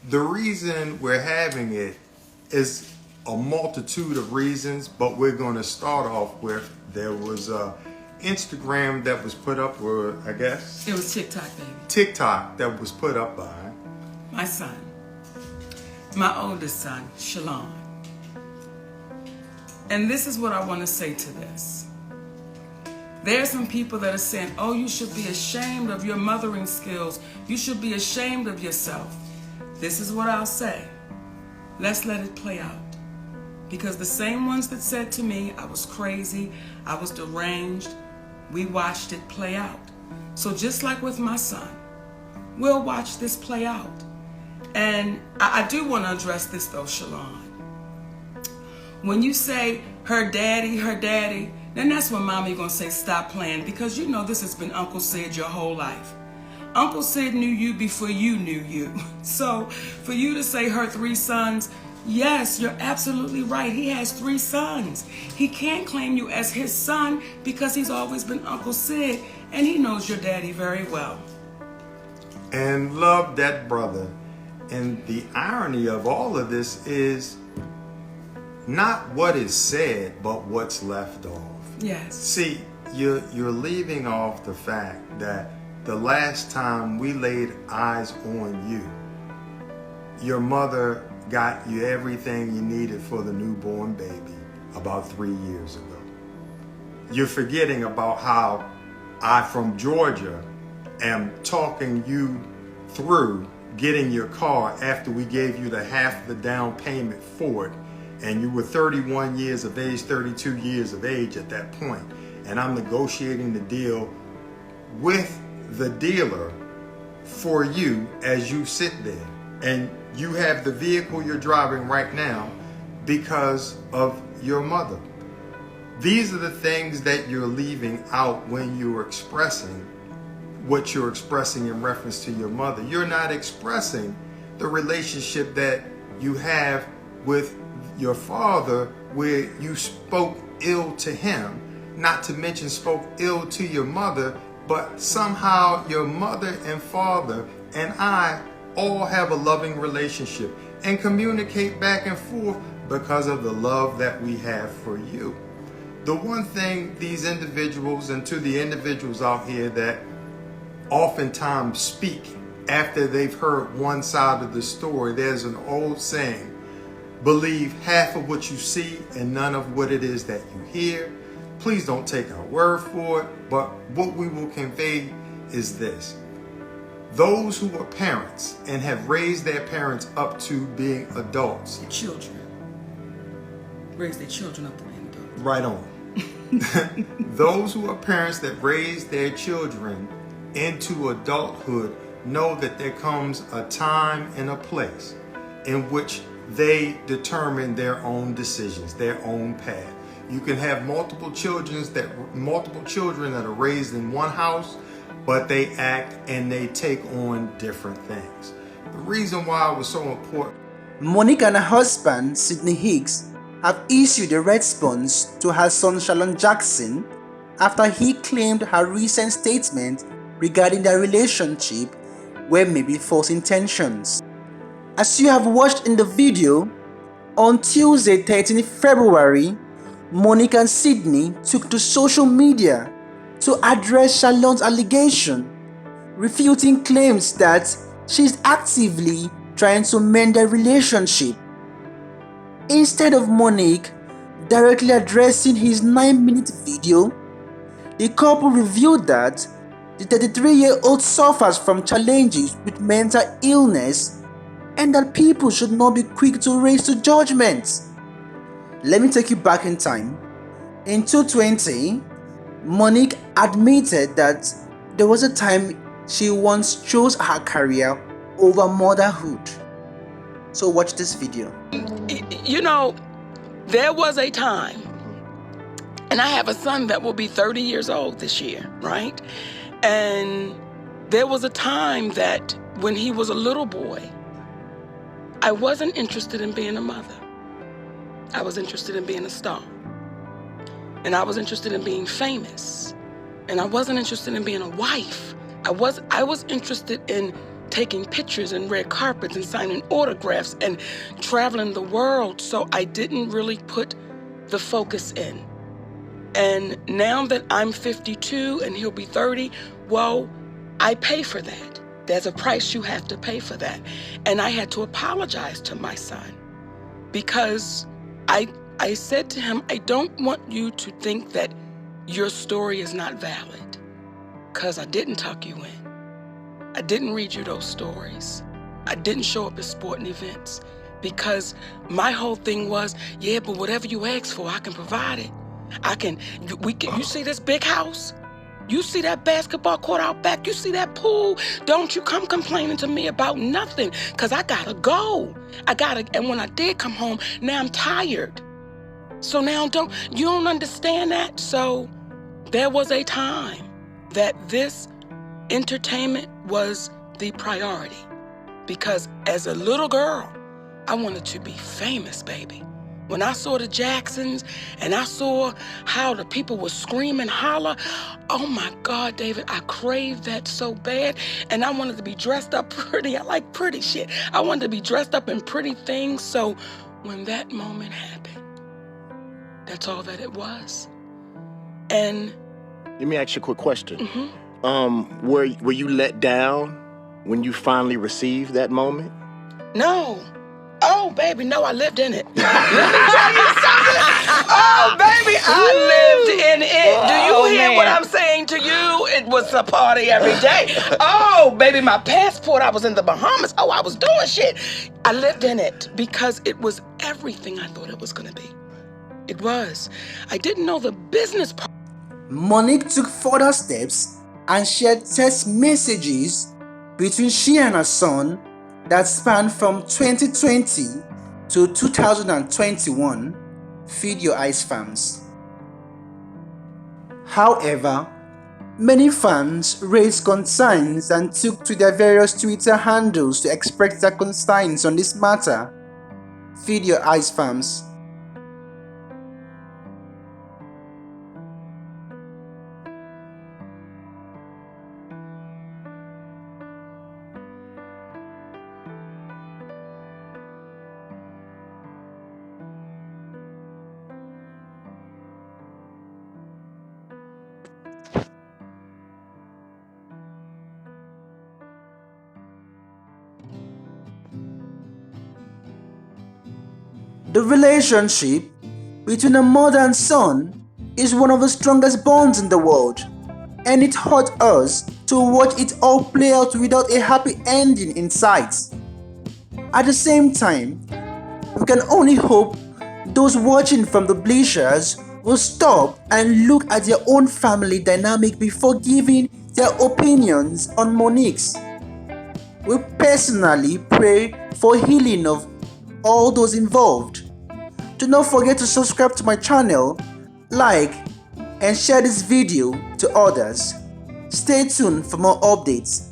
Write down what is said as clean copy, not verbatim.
The reason we're having it is a multitude of reasons, but we're going to start off with there was a Instagram that was put up, or I guess it was TikTok, baby. TikTok that was put up by my son, my oldest son, Shalon. And this is what I want to say to this. There are some people that are saying, oh, you should be ashamed of your mothering skills. You should be ashamed of yourself. This is what I'll say. Let's let it play out. Because the same ones that said to me I was crazy, I was deranged, we watched it play out. So just like with my son, we'll watch this play out. And I do want to address this though, Shalon. When you say her daddy, then that's when mommy gonna say stop playing, because you know this has been Uncle Sid your whole life. Uncle Sid knew you before you knew you. So for you to say her 3 sons, yes, you're absolutely right. He has 3 sons. He can't claim you as his son because he's always been Uncle Sid, and he knows your daddy very well. And love that brother. And the irony of all of this is not what is said, but what's left off. Yes. See, you're leaving off the fact that the last time we laid eyes on you, your mother got you everything you needed for the newborn baby about 3 years ago. You're forgetting about how I, from Georgia, am talking you through getting your car after we gave you the half the down payment for it, and you were 31 years of age, 32 years of age at that point, and I'm negotiating the deal with the dealer for you as you sit there, and you have the vehicle you're driving right now because of your mother. These are the things that you're leaving out when you're expressing what you're expressing in reference to your mother. You're not expressing the relationship that you have with your father, where you spoke ill to him, not to mention spoke ill to your mother, but somehow your mother and father and I all have a loving relationship and communicate back and forth because of the love that we have for you. The one thing these individuals, and to the individuals out here that oftentimes speak after they've heard one side of the story, there's an old saying, believe half of what you see and none of what it is that you hear. Please don't take our word for it, but what we will convey is this. Those who are parents and have raised their parents up to being adults. The children. Raise their children up to being adults. Right on. Those who are parents that raise their children into adulthood know that there comes a time and a place in which they determine their own decisions, their own path. You can have multiple children that are raised in one house, but they act and they take on different things. The reason why it was so important. Monique and her husband, Sidney Hicks, have issued a response to her son Shalon Jackson after he claimed her recent statement regarding their relationship were maybe false intentions. As you have watched in the video, on Tuesday 13 February, Monique and Sidney took to social media to address Shalon's allegation, refuting claims that she's actively trying to mend their relationship. Instead of Monique directly addressing his 9-minute video, the couple revealed that the 33-year-old suffers from challenges with mental illness and that people should not be quick to raise to judgment. Let me take you back in time. In 2020, Monique admitted that there was a time she once chose her career over motherhood. So watch this video. You know, there was a time, and I have a son that will be 30 years old this year, right? And there was a time that when he was a little boy, I wasn't interested in being a mother. I was interested in being a star. And I was interested in being famous. And I wasn't interested in being a wife. I was interested in taking pictures and red carpets and signing autographs and traveling the world. So I didn't really put the focus in. And now that I'm 52 and he'll be 30, well, I pay for that. There's a price you have to pay for that. And I had to apologize to my son because I said to him, I don't want you to think that your story is not valid, because I didn't tuck you in. I didn't read you those stories. I didn't show up at sporting events, because my whole thing was, yeah, but whatever you ask for, I can provide it. You see this big house? You see that basketball court out back? You see that pool? Don't you come complaining to me about nothing, because I gotta go. And when I did come home, now I'm tired. So now you don't understand that? So there was a time that this entertainment was the priority, because as a little girl, I wanted to be famous, baby. When I saw the Jacksons and I saw how the people were screaming, holler, oh my God, David, I craved that so bad. And I wanted to be dressed up pretty. I like pretty shit. I wanted to be dressed up in pretty things. So when that moment happened, that's all that it was. And let me ask you a quick question. Mm-hmm. Were you let down when you finally received that moment? No. Oh, baby, no, I lived in it. Let me tell you something. Oh, baby, I lived in it. Do you hear what I'm saying to you? It was a party every day. Oh, baby, my passport, I was in the Bahamas. Oh, I was doing shit. I lived in it because it was everything I thought it was going to be. It was. I didn't know the business part. Monique took further steps and shared text messages between she and her son that spanned from 2020 to 2021. Feed your eyes, fans. However, many fans raised concerns and took to their various Twitter handles to express their concerns on this matter. Feed your eyes, fans. The relationship between a mother and son is one of the strongest bonds in the world, and it hurt us to watch it all play out without a happy ending in sight. At the same time, we can only hope those watching from the bleachers will stop and look at their own family dynamic before giving their opinions on Monique's. We personally pray for healing of all those involved. Do not forget to subscribe to my channel, like, and share this video to others. Stay tuned for more updates.